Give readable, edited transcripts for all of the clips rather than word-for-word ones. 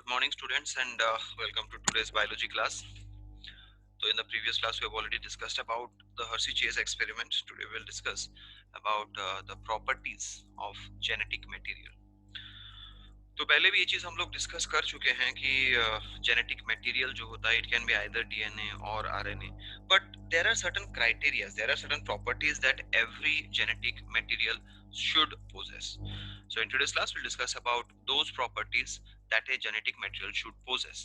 Good morning, students, and welcome to today's biology class. So, in the previous class, we have already discussed about the Hershey-Chase experiment. Today, we'll discuss about the properties of genetic material. तो पहले भी ये चीज हम लोग discuss कर चुके हैं कि जेनेटिक मटेरियल जो होता है it can be either DNA और RNA but there are certain criteria there are certain properties that every genetic material should possess. So in today's class we'll discuss about those properties that a genetic material should possess.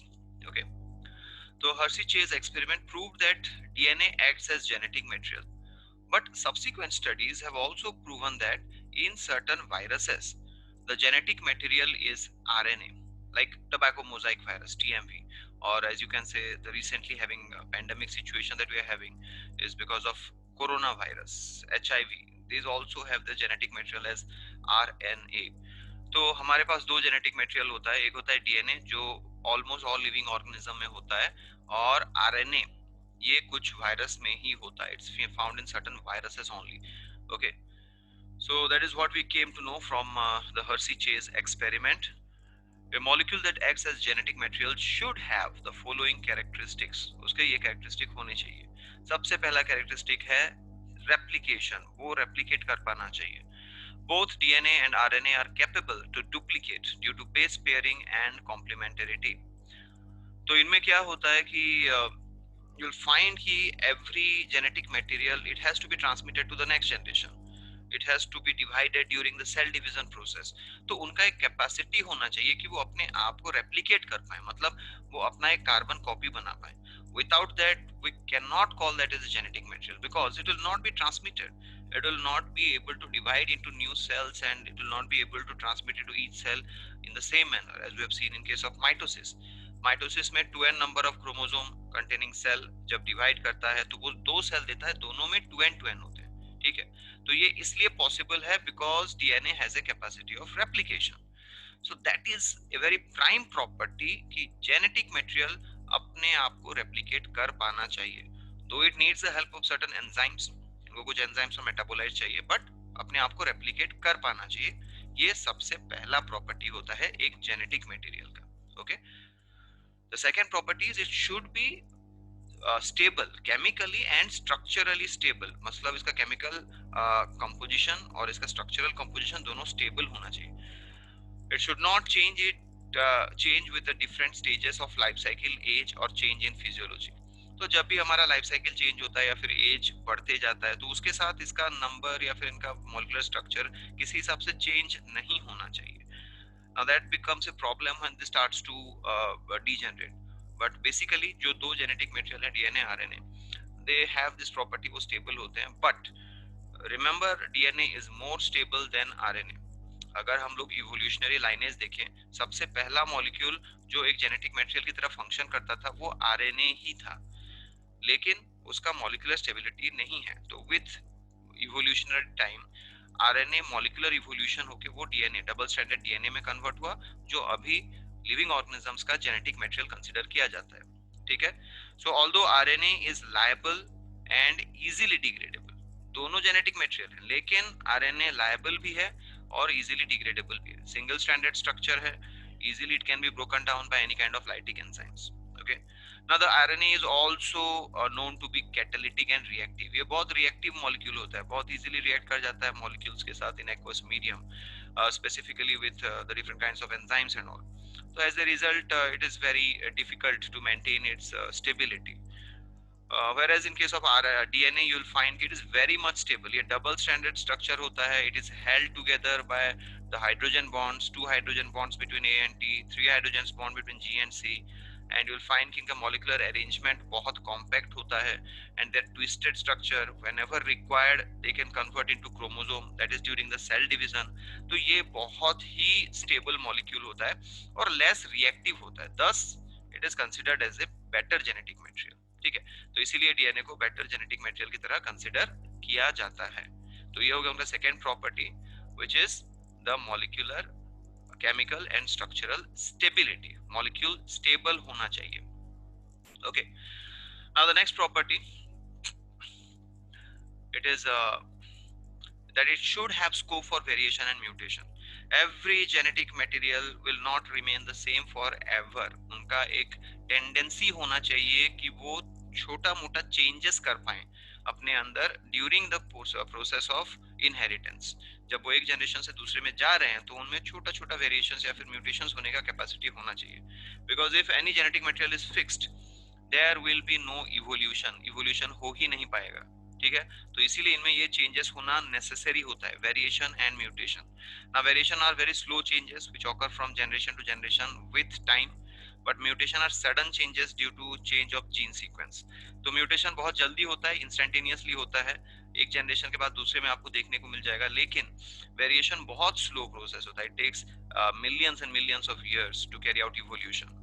Okay. So Hershey-Chase experiment proved that DNA acts as genetic material. But subsequent studies have also proven that in certain viruses, the genetic material is RNA, like tobacco mosaic virus (TMV), or as you can say, the recently having pandemic situation that we are having is because of coronavirus (HIV). These also have the genetic material as RNA. तो हमारे पास दो genetic material होता है, एक होता है DNA जो almost all living organism में होता है, और आरएनए ये कुछ वायरस में ही होता है. It's found in certain viruses only. Okay, so that is what we came to know from the Hershey-Chase experiment. A molecule that acts as genetic material should have the following characteristics. उसके ये characteristic होने चाहिए. सबसे पहला characteristic है replication. वो replicate कर पाना चाहिए. Both DNA and RNA are capable to duplicate due to base pairing and complementarity. तो इनमें क्या होता है कि you'll find कि every genetic material it has to be transmitted to the next generation. It has to be divided during the cell division process. तो उनका एक कैपेसिटी होना चाहिए कि वो अपने आप को रेप्लिकेट कर पाए, मतलब वो अपना एक कार्बन कॉपी बना पाए. Without that, we cannot call that as a genetic material because it will not be transmitted. It will not be able to divide into new cells and it will not be able to transmit it to each cell in the same manner as we have seen in case of mitosis. Mitosis में 2n number of chromosome containing cell जब divide करता है तो वो दो cell देता है, दोनों में 2n होते हैं. ठीक है, तो ये इसलिए पॉसिबल है because DNA has a capacity of replication. So that is a very prime property कि जेनेटिक मटेरियल अपने आप को रेप्लिकेट कर पाना चाहिए. दो it needs the help of certain enzymes, इनको कुछ एंजाइम्स और मेटाबोलाइट चाहिए, बट अपने आप को रेप्लिकेट कर पाना चाहिए. ये सबसे पहला प्रॉपर्टी होता है एक जेनेटिक मटेरियल का. Okay, the second property is it should be stable, chemically and structurally stable. मतलब इसका केमिकल कंपोजिशन और इसका स्ट्रक्चरल कंपोजिशन दोनों स्टेबल होना चाहिए. It should not change with the different stages of life cycle, age और change in physiology. तो जब भी हमारा लाइफ साइकिल चेंज होता है या फिर एज बढ़ते जाता है तो उसके साथ इसका नंबर या फिर इनका मॉलिक्यूलर स्ट्रक्चर किसी हिसाब से चेंज नहीं होना चाहिए. Now that becomes a problem when this starts to degenerate. But basically जो दो genetic material है DNA RNA, they have this property, वो stable होते हैं. But remember DNA is more stable than RNA. अगर हम लोग evolutionary lineage देखें, सबसे पहला molecule जो एक genetic material की तरह function करता था वो RNA ही था, लेकिन उसका molecular stability नहीं है. तो with evolutionary time RNA molecular evolution होके वो डीएनए, डबल स्ट्रैंडेड डीएनए में कन्वर्ट हुआ, जो अभी लिविंग ऑर्गेनिजम्स का जेनेटिक मटेरियल कंसीडर किया जाता है. ठीक है, सो although RNA is liable and easily degradable, दोनों जेनेटिक मटेरियल है, लेकिन आरएनए लायबल भी है और इजीली डिग्रेडेबल भी है. सिंगल स्ट्रैंडेड स्ट्रक्चर है, easily it can be broken down by any kind of lytic enzymes. Okay, now the RNA is also known to be catalytic and reactive. ये बहुत reactive molecule होता है, बहुत easily react कर जाता है molecules के साथ in aqueous medium, specifically with the different kinds of enzymes and all. So as a result, it is very difficult to maintain its stability. Whereas in case of DNA, you will find it is very much stable. ये double stranded structure होता है. It is held together by the hydrogen bonds, two hydrogen bonds between A and T, three hydrogen bond between G and C. And you will find कि इनका molecular arrangement बहुत compact होता है, and their twisted structure whenever required they can convert into chromosome, that is during the cell division. तो ये बहुत ही stable molecule होता है और less reactive होता है. Thus it is considered as a better genetic material. ठीक है, तो इसीलिए डीएनए को बेटर जेनेटिक मटेरियल की तरह कंसिडर किया जाता है. तो ये हो गया उनका second property, which is the molecular chemical and structural stability. Molecule stable होना चाहिए. Okay, now the next property, it is that it should have scope for variation and mutation. Every genetic material will not remain the same for ever. उनका एक tendency होना चाहिए कि वो छोटा मोटा चेंजेस कर पाए अपने अंदर during the process of inheritance. जब वो एक जनरेशन से दूसरे में जा रहे हैं तो उनमें छोटा छोटा वेरिएशंस या फिर म्यूटेशंस होने का कैपेसिटी होना चाहिए। Because if any genetic material is fixed, there will be no evolution, evolution हो ही नहीं पाएगा। ठीक है, तो इसीलिए इनमें ये चेंजेस होना नेसेसरी होता है, variation and mutation. now variation are very slow changes which occur from generation to generation with time, but mutation are sudden changes due to change of gene sequence। तो म्यूटेशन बहुत जल्दी होता है, instantaneously होता है, एक जनरेशन के बाद दूसरे में आपको देखने को मिल जाएगा। लेकिन वेरिएशन बहुत स्लो प्रोसेस होता है, it takes millions and millions of years to carry out evolution.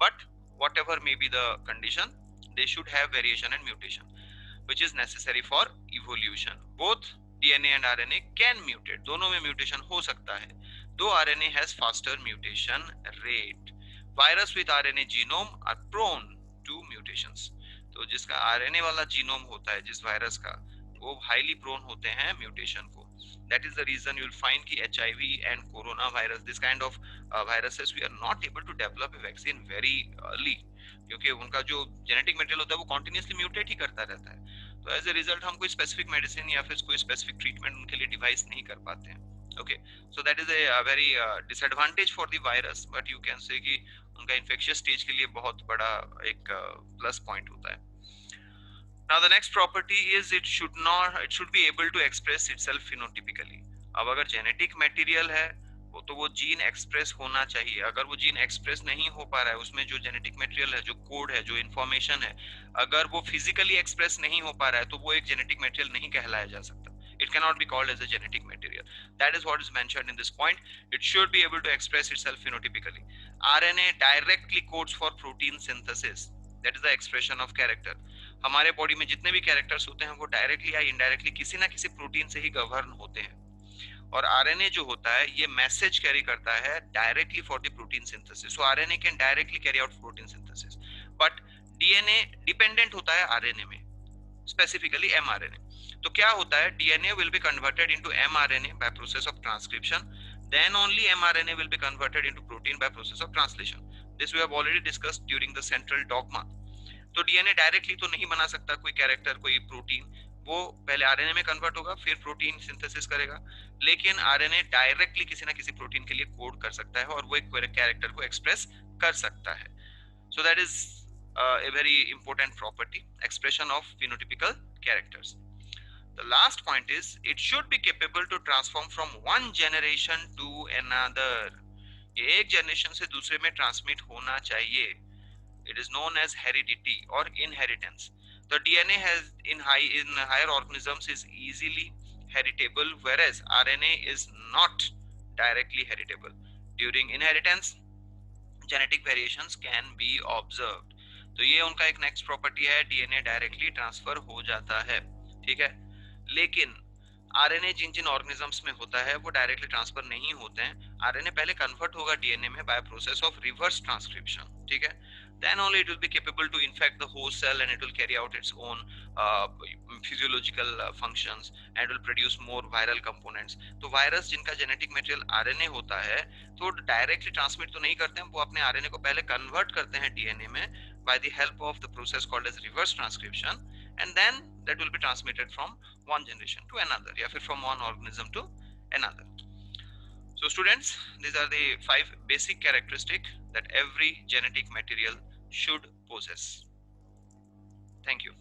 But whatever may be the condition, they should have variation and mutation which is necessary for evolution। both DNA and RNA can mutate, दोनों में mutation हो सकता है, though RNA has faster mutation rate। virus with RNA genome are prone to mutations। तो जिसका RNA वाला genome होता है जिस वायरस का, वो हाईली प्रोन होते हैं म्यूटेशन को। that is the reason you will find कि HIV and corona virus, this kind of viruses, we are not able to develop a vaccine very early, क्योंकि उनका जो जेनेटिक मटेरियल होता है वो कॉन्टिन्यूसली म्यूटेट ही करता रहता है। तो एज ए रिजल्ट हम कोई स्पेसिफिक मेडिसिन या फिर कोई स्पेसिफिक ट्रीटमेंट उनके लिए डिवाइस नहीं कर पाते हैं। Okay, so that is a very disadvantage for the virus, but you can say कि उनका इन्फेक्शियस स्टेज के लिए बहुत बड़ा एक प्लस पॉइंट होता है। Now the next property is it should be able to express itself phenotypically। अब अगर जेनेटिक मटेरियल है वो तो वो जीन एक्सप्रेस होना चाहिए। अगर वो जीन एक्सप्रेस नहीं हो पा रहा है, उसमें जो जेनेटिक मटेरियल है, जो कोड है, जो इन्फॉर्मेशन है, अगर वो फिजिकली एक्सप्रेस नहीं हो पा रहा है तो वो एक जेनेटिक मटेरियल नहीं कहलाया जा सकता। It cannot be called as a genetic material। That is what is mentioned in this point। It should be able to express itself phenotypically। RNA directly codes for protein synthesis। That is the expression of character। हमारे body में जितने भी characters होते हैं वो directly या indirectly किसी ना किसी प्रोटीन से ही गवर्न होते हैं। और आरएनए जो होता है ये मैसेज कैरी करता है directly for the protein synthesis. So RNA can directly carry out protein synthesis, but DNA dependent होता है आरएनए में, स्पेसिफिकली एमआरएनए। तो क्या होता है, DNA will be converted into mRNA by process of transcription, then only mRNA will be converted into protein by process of translation. This we have already discussed during the central dogma. तो DNA directly तो नहीं बना सकता कोई character, कोई protein, वो पहले RNA में कन्वर्ट होगा फिर प्रोटीन सिंथेसिस करेगा। लेकिन आरएनए डायरेक्टली किसी ना किसी प्रोटीन के लिए कोड कर सकता है और वो एक कैरेक्टर को एक्सप्रेस कर सकता है। So that is a very important property, expression of phenotypical characters। The last point is it should be capable to transform from one generation to another। ये एक जनरेशन से दूसरे में ट्रांसमिट होना चाहिए। It is known as heredity or inheritance। The DNA has in higher organisms is easily heritable, whereas RNA is not directly heritable। During inheritance, genetic variations can be observed। तो ये उनका एक next property है, DNA directly transfer हो जाता है। ठीक है, लेकिन आरएनए जिन जिन ऑर्गेनिजम्स में होता है वो डायरेक्टली ट्रांसफर नहीं होते हैं। आरएनए पहले कन्वर्ट होगा डीएनए में bye process of reverse transcription. ठीक है, then only it will be capable to infect the host cell and it will carry out its own physiological functions and will produce more viral components। तो virus जिनका genetic material RNA होता है तो directly transmit तो नहीं करते हैं, वो अपने आरएनए को पहले कन्वर्ट करते हैं डीएनए में by the help of the process called as reverse transcription, and then that will be transmitted from one generation to another या फिर from one organism to another। So students, these are the 5 basic characteristics that every genetic material should possess। Thank you।